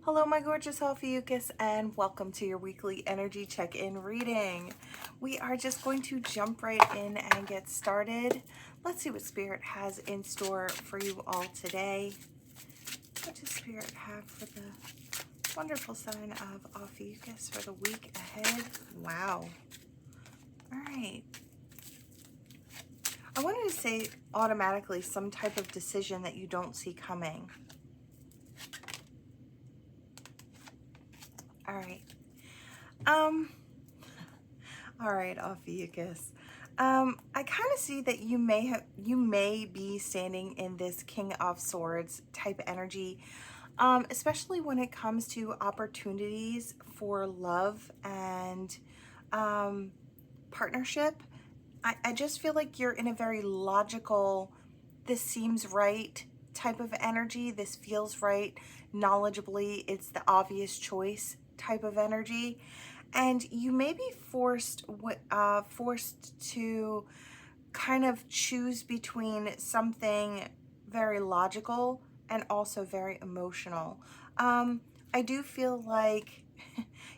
Hello, my gorgeous Ophiuchus, and welcome to your weekly energy check-in reading. We are just going to jump right in and get started. Let's see what Spirit has in store for you all today. What does Spirit have for the wonderful sign of Ophiuchus for the week ahead? Wow. All right. I wanted to say automatically some type of decision that you don't see coming. All right. All right, Ophiuchus. I kind of see that you may be standing in this King of Swords type energy, especially when it comes to opportunities for love and partnership. I just feel like you're in a very logical, this seems right type of energy. This feels right. Knowledgeably, it's the obvious choice type of energy. And you may be forced to kind of choose between something very logical and also very emotional. I do feel like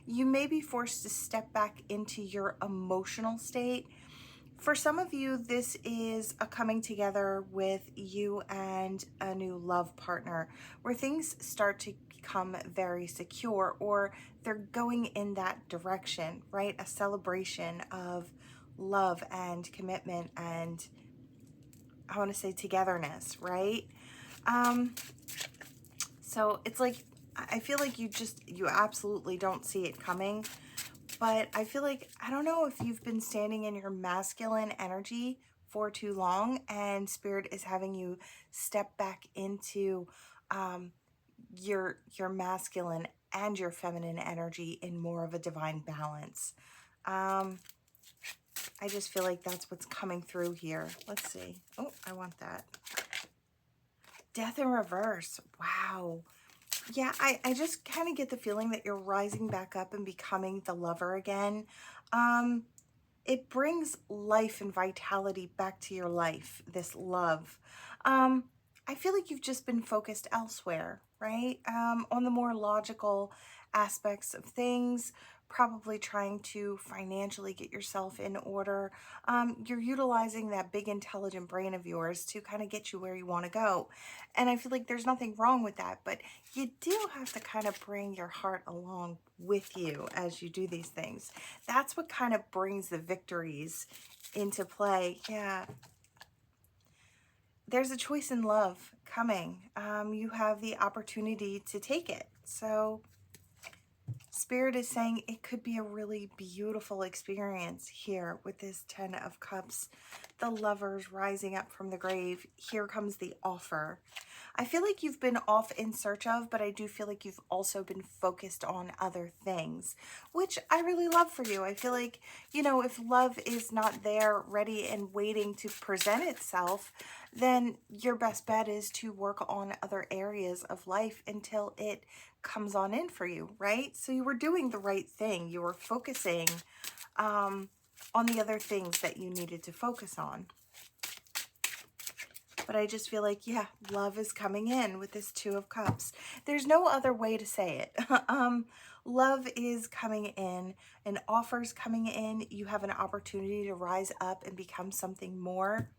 you may be forced to step back into your emotional state. For some of you, this is a coming together with you and a new love partner where things start to become very secure, or they're going in that direction, right? A celebration of love and commitment and, I want to say, togetherness, right? So it's like, I feel like you absolutely don't see it coming. But I feel like, I don't know if you've been standing in your masculine energy for too long and Spirit is having you step back into your masculine and your feminine energy in more of a divine balance. I just feel like that's what's coming through here. Let's see. Oh, I want that. Death in reverse. Wow. Yeah, I just kind of get the feeling that you're rising back up and becoming the lover again. It brings life and vitality back to your life, this love. I feel like you've just been focused elsewhere, right? On the more logical aspects of things, probably trying to financially get yourself in order. You're utilizing that big intelligent brain of yours to kind of get you where you want to go. And I feel like there's nothing wrong with that, but you do have to kind of bring your heart along with you as you do these things. That's what kind of brings the victories into play. Yeah. There's a choice in love coming. You have the opportunity to take it. So Spirit is saying it could be a really beautiful experience here with this 10 of Cups. The lovers rising up from the grave. Here comes the offer. I feel like you've been off in search of, but I do feel like you've also been focused on other things, which I really love for you. I feel like, you know, if love is not there, ready and waiting to present itself, then your best bet is to work on other areas of life until it comes on in for you, right? So you were doing the right thing. You were focusing on the other things that you needed to focus on. But I just feel like, yeah, love is coming in with this 2 of Cups. There's no other way to say it. Love is coming in, an offer's coming in. You have an opportunity to rise up and become something more.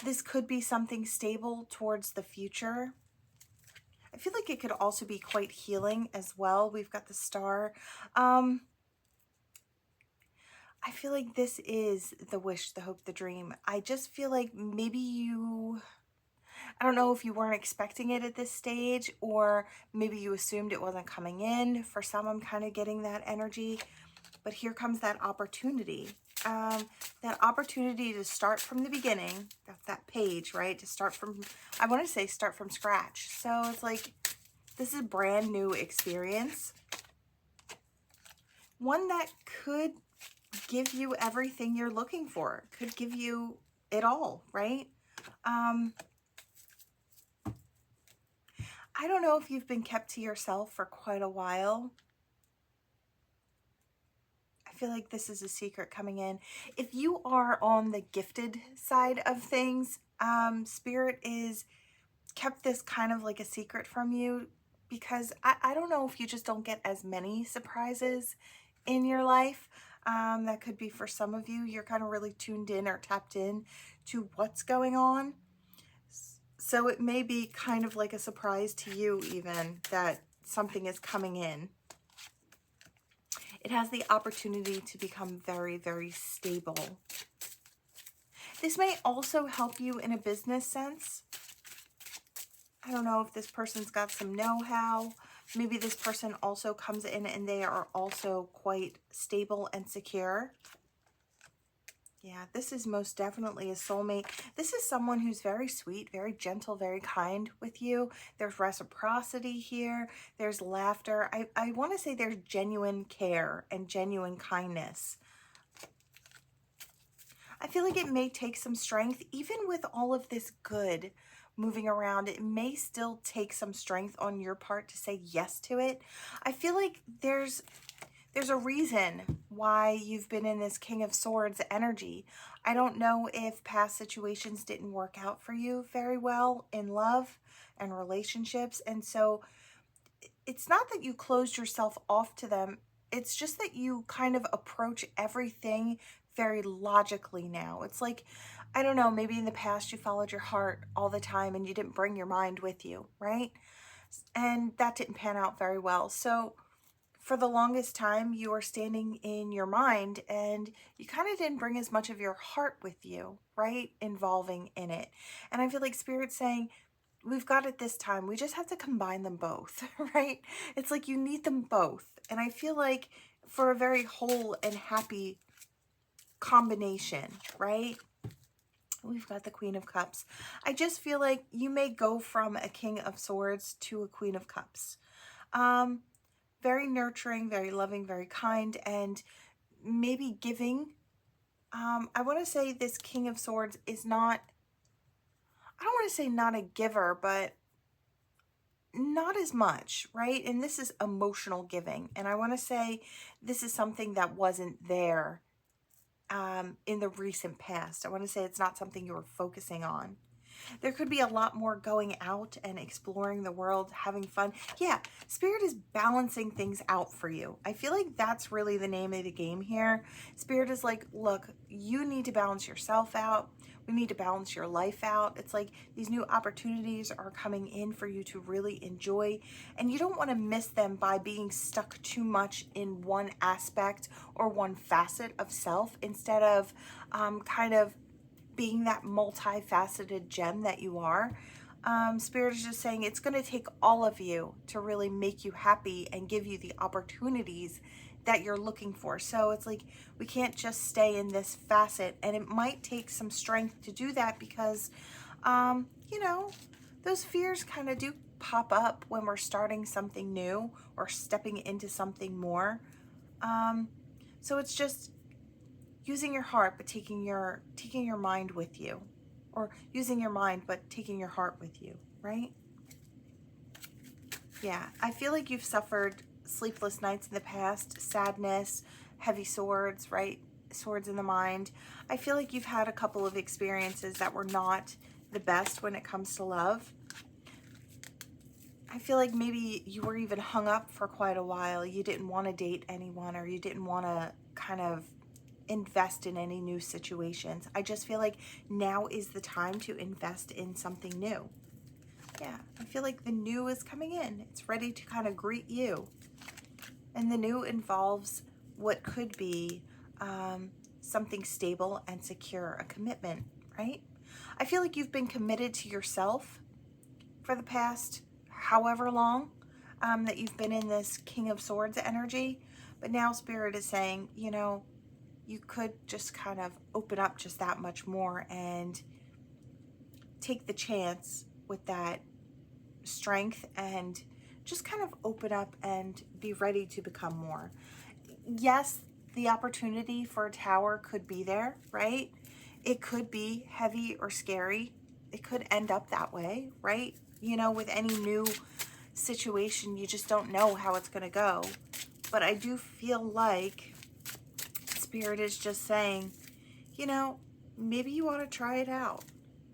This could be something stable towards the future. I feel like it could also be quite healing as well. We've got the Star. I feel like this is the wish, the hope, the dream. I just feel like maybe I don't know if you weren't expecting it at this stage, or maybe you assumed it wasn't coming in. For some, I'm kind of getting that energy. But here comes that opportunity. That opportunity to start from the beginning. That's that page, right? To start from, I want to say start from scratch. So it's like, this is a brand new experience. One that could give you everything you're looking for. Could give you it all, right? I don't know if you've been kept to yourself for quite a while. I feel like this is a secret coming in. If you are on the gifted side of things, Spirit is kept this kind of like a secret from you because I don't know if you just don't get as many surprises in your life. That could be for some of you. You're kind of really tuned in or tapped in to what's going on. So it may be kind of like a surprise to you even that something is coming in. It has the opportunity to become very, very stable. This may also help you in a business sense. I don't know if this person's got some know-how. Maybe this person also comes in and they are also quite stable and secure. Yeah, this is most definitely a soulmate. This is someone who's very sweet, very gentle, very kind with you. There's reciprocity here. There's laughter. I want to say there's genuine care and genuine kindness. I feel like it may take some strength, even with all of this good moving around. It may still take some strength on your part to say yes to it. I feel like there's a reason why you've been in this King of Swords energy. I don't know if past situations didn't work out for you very well in love and relationships. And so it's not that you closed yourself off to them. It's just that you kind of approach everything very logically now. It's like, I don't know, maybe in the past you followed your heart all the time and you didn't bring your mind with you, right? And that didn't pan out very well. So for the longest time, you were standing in your mind and you kind of didn't bring as much of your heart with you, right? Involving in it. And I feel like Spirit's saying, we've got it this time. We just have to combine them both, right? It's like you need them both. And I feel like for a very whole and happy combination, right? We've got the Queen of Cups. I just feel like you may go from a King of Swords to a Queen of Cups. Very nurturing, very loving, very kind, and maybe giving. I want to say this King of Swords is not, I don't want to say not a giver, but not as much, right? And this is emotional giving. And I want to say this is something that wasn't there in the recent past. I want to say it's not something you were focusing on. There could be a lot more going out and exploring the world, having fun. Yeah, Spirit is balancing things out for you. I feel like that's really the name of the game here. Spirit is like, look, you need to balance yourself out. We need to balance your life out. It's like these new opportunities are coming in for you to really enjoy, and you don't want to miss them by being stuck too much in one aspect or one facet of self instead of kind of being that multifaceted gem that you are. Spirit is just saying it's going to take all of you to really make you happy and give you the opportunities that you're looking for. So it's like we can't just stay in this facet, and it might take some strength to do that because, you know, those fears kind of do pop up when we're starting something new or stepping into something more. So it's just using your heart but taking your mind with you, or using your mind but taking your heart with you, right? Yeah, I feel like you've suffered sleepless nights in the past, sadness, heavy swords, right? Swords in the mind. I feel like you've had a couple of experiences that were not the best when it comes to love. I feel like maybe you were even hung up for quite a while. You didn't want to date anyone, or you didn't want to kind of invest in any new situations. I just feel like now is the time to invest in something new. Yeah, I feel like the new is coming in. It's ready to kind of greet you. And the new involves what could be something stable and secure, a commitment, right? I feel like you've been committed to yourself for the past however long that you've been in this King of Swords energy. But now Spirit is saying, you know, you could just kind of open up just that much more and take the chance with that strength and just kind of open up and be ready to become more. Yes, the opportunity for a tower could be there, right? It could be heavy or scary. It could end up that way, right? You know, with any new situation, you just don't know how it's going to go. But I do feel like Spirit is just saying, you know, maybe you ought to try it out.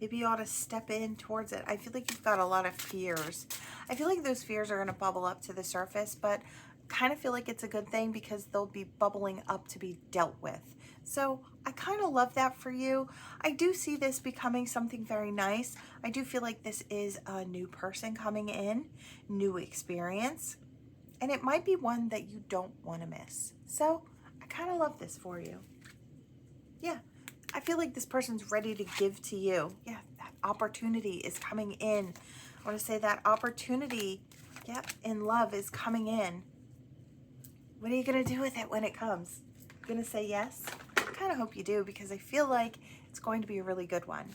Maybe you ought to step in towards it. I feel like you've got a lot of fears. I feel like those fears are going to bubble up to the surface, but kind of feel like it's a good thing because they'll be bubbling up to be dealt with. So I kind of love that for you. I do see this becoming something very nice. I do feel like this is a new person coming in, new experience, and it might be one that you don't want to miss. So I kind of love this for you. Yeah, I feel like this person's ready to give to you. Yeah, that opportunity is coming in. I want to say that opportunity, yep, in love is coming in. What are you going to do with it when it comes? Going to say yes? I kind of hope you do, because I feel like it's going to be a really good one.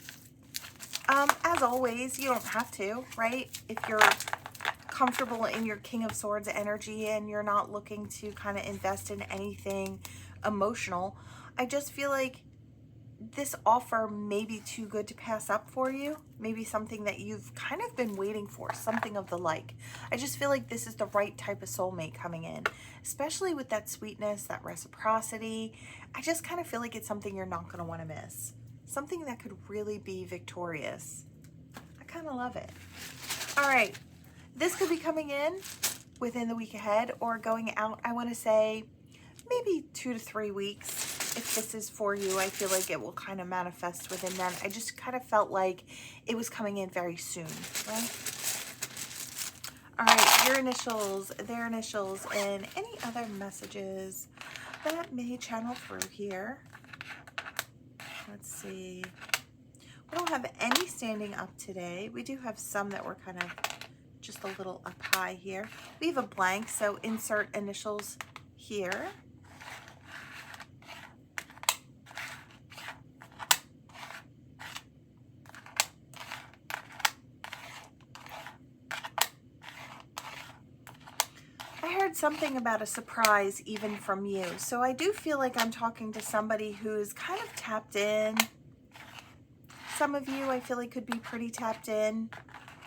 As always, you don't have to, right? If you're comfortable in your King of Swords energy and you're not looking to kind of invest in anything emotional, I just feel like this offer may be too good to pass up for you. Maybe something that you've kind of been waiting for, something of the like. I just feel like this is the right type of soulmate coming in, especially with that sweetness, that reciprocity. I just kind of feel like it's something you're not going to want to miss. Something that could really be victorious. I kind of love it. All right. This could be coming in within the week ahead or going out, I want to say, maybe 2 to 3 weeks. If this is for you, I feel like it will kind of manifest within then. I just kind of felt like it was coming in very soon, right? All right, your initials, their initials, and any other messages that may channel through here. Let's see. We don't have any standing up today. We do have some that were kind of just a little up high here. We have a blank, so insert initials here. I heard something about a surprise even from you. So I do feel like I'm talking to somebody who's kind of tapped in. Some of you I feel like could be pretty tapped in,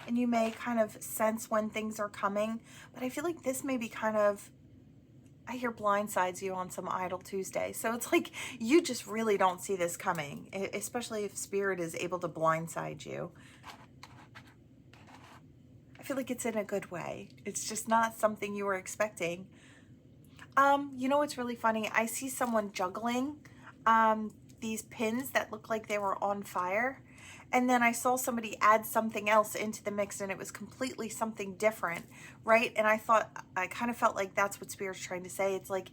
and you may kind of sense when things are coming. But I feel like this may be kind of, I hear blindsides you on some Idle Tuesday. So it's like you just really don't see this coming, especially if Spirit is able to blindside you. I feel like it's in a good way. It's just not something you were expecting. You know what's really funny? I see someone juggling these pins that look like they were on fire. And then I saw somebody add something else into the mix and it was completely something different, right? And I kind of felt like that's what Spirit's trying to say. It's like,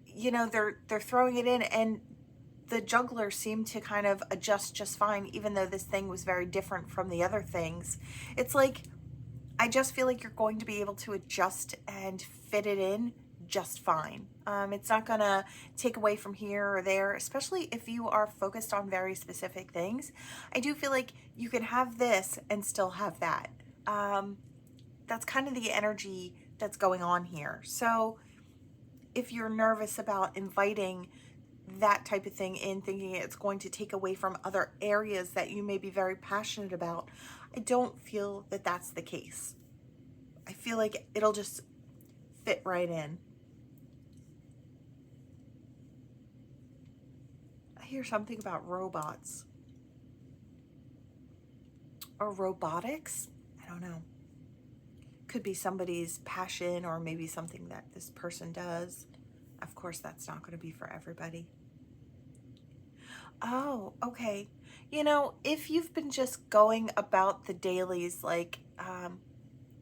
you know, they're throwing it in and the juggler seemed to kind of adjust just fine, even though this thing was very different from the other things. It's like, I just feel like you're going to be able to adjust and fit it in just fine. It's not gonna take away from here or there, especially if you are focused on very specific things. I do feel like you can have this and still have that. That's kind of the energy that's going on here. So if you're nervous about inviting that type of thing in, thinking it's going to take away from other areas that you may be very passionate about, I don't feel that that's the case. I feel like it'll just fit right in. I hear something about robots or robotics. I don't know. Could be somebody's passion or maybe something that this person does. Of course, that's not going to be for everybody. Oh, okay. You know, if you've been just going about the dailies, like,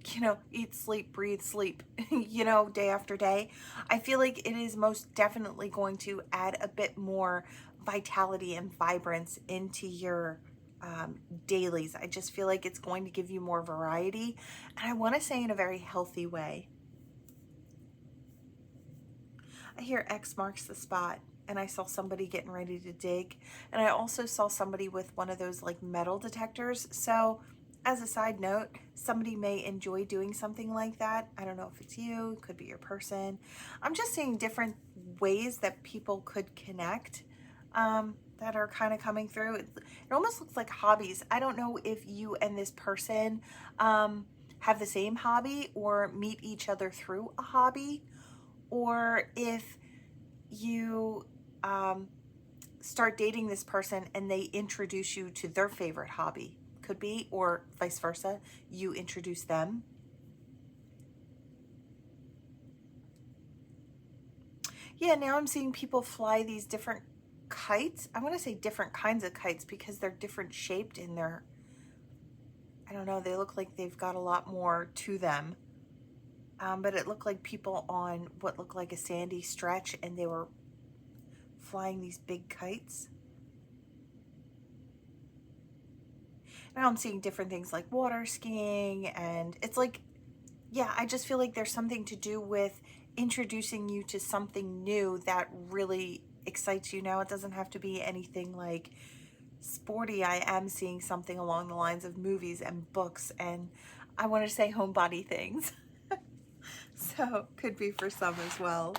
you know, eat, sleep, breathe, sleep, you know, day after day, I feel like it is most definitely going to add a bit more vitality and vibrance into your dailies. I just feel like it's going to give you more variety, and I want to say in a very healthy way. I hear X marks the spot, and I saw somebody getting ready to dig, and I also saw somebody with one of those like metal detectors. So as a side note, somebody may enjoy doing something like that. I don't know if it's you, it could be your person. I'm just seeing different ways that people could connect that are kind of coming through. It almost looks like hobbies. I don't know if you and this person have the same hobby or meet each other through a hobby, or if you start dating this person and they introduce you to their favorite hobby. could be, or vice versa, you introduce them. Yeah, now I'm seeing people fly these different kites. I want to say different kinds of kites because they're different shaped and they're, I don't know, they look like they've got a lot more to them. But it looked like people on what looked like a sandy stretch, and they were flying these big kites. Now I'm seeing different things like water skiing, and it's like, yeah, I just feel like there's something to do with introducing you to something new that really excites you. Now it doesn't have to be anything like sporty. I am seeing something along the lines of movies and books, and I want to say homebody things. So could be for some as well.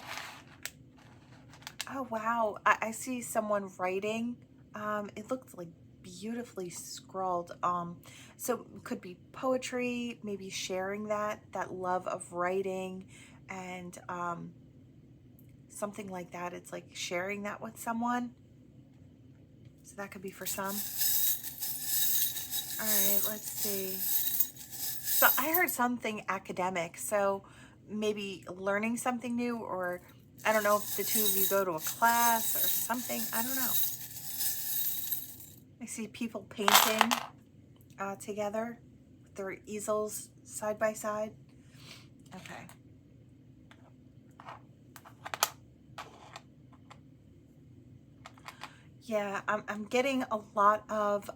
Oh wow, I see someone writing. It looked like beautifully scrawled. So could be poetry, maybe sharing that love of writing, and something like that. It's like sharing that with someone. So that could be for some. All right, let's see. So I heard something academic. So maybe learning something new, or I don't know if the two of you go to a class or something. I don't know. I see people painting together with their easels side by side. Okay. Yeah, I'm getting a lot of,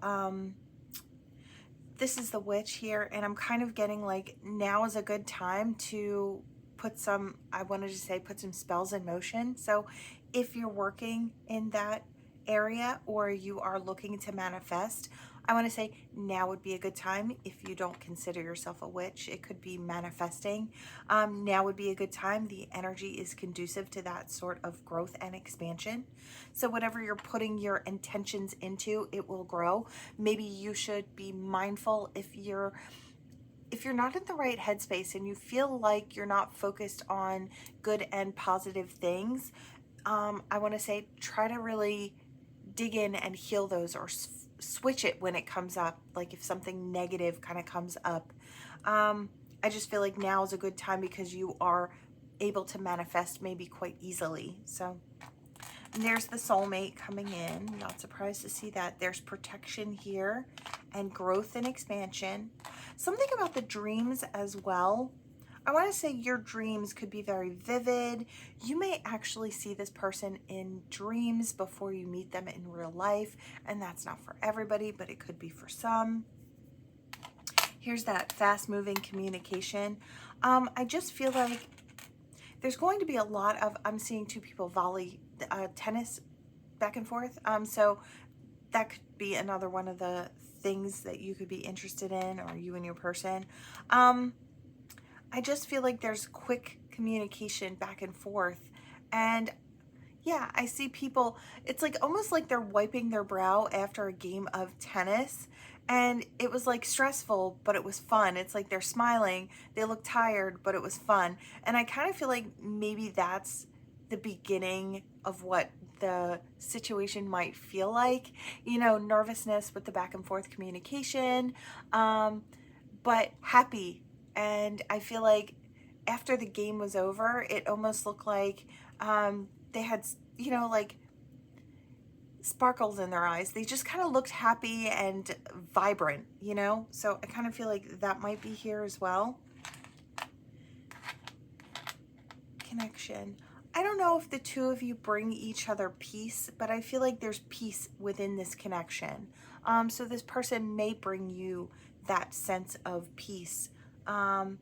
this is the witch here, and I'm kind of getting like, now is a good time to put some, I wanted to say put some spells in motion. So if you're working in that area or you are looking to manifest, I want to say now would be a good time. If you don't consider yourself a witch, it could be manifesting. Now would be a good time. The energy is conducive to that sort of growth and expansion. So whatever you're putting your intentions into, it will grow. Maybe you should be mindful if you're not in the right headspace and you feel like you're not focused on good and positive things. I want to say try to really dig in and heal those, or switch it when it comes up. Like if something negative kind of comes up, I just feel like now is a good time because you are able to manifest maybe quite easily. So and there's the soulmate coming in. Not surprised to see that. There's protection here and growth and expansion. Something about the dreams as well. I want to say your dreams could be very vivid. You may actually see this person in dreams before you meet them in real life, and that's not for everybody, but it could be for some. Here's that fast-moving communication. I just feel like there's going to be a lot of, I'm seeing two people volley tennis back and forth. So that could be another one of the things that you could be interested in, or you and your person. I just feel like there's quick communication back and forth. And yeah, I see people, it's like almost like they're wiping their brow after a game of tennis. And it was like stressful, but it was fun. It's like they're smiling, they look tired, but it was fun. And I kind of feel like maybe that's the beginning of what the situation might feel like. You know, nervousness with the back and forth communication, but happy. And I feel like after the game was over, it almost looked like they had, you know, like sparkles in their eyes. They just kind of looked happy and vibrant, you know? So I kind of feel like that might be here as well. Connection. I don't know if the two of you bring each other peace, but I feel like there's peace within this connection. So this person may bring you that sense of peace. And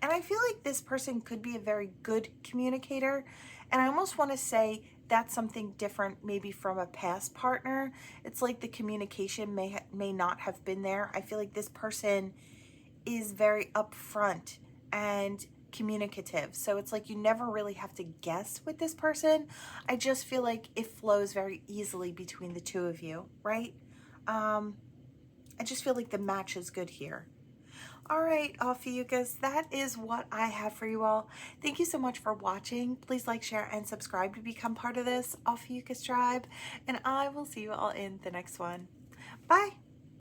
I feel like this person could be a very good communicator. And I almost want to say that's something different maybe from a past partner. It's like the communication may not have been there. I feel like this person is very upfront and communicative. So it's like you never really have to guess with this person. I just feel like it flows very easily between the two of you, right? I just feel like the match is good here. All right, Ophiuchus, that is what I have for you all. Thank you so much for watching. Please like, share, and subscribe to become part of this Ophiuchus tribe, and I will see you all in the next one. Bye.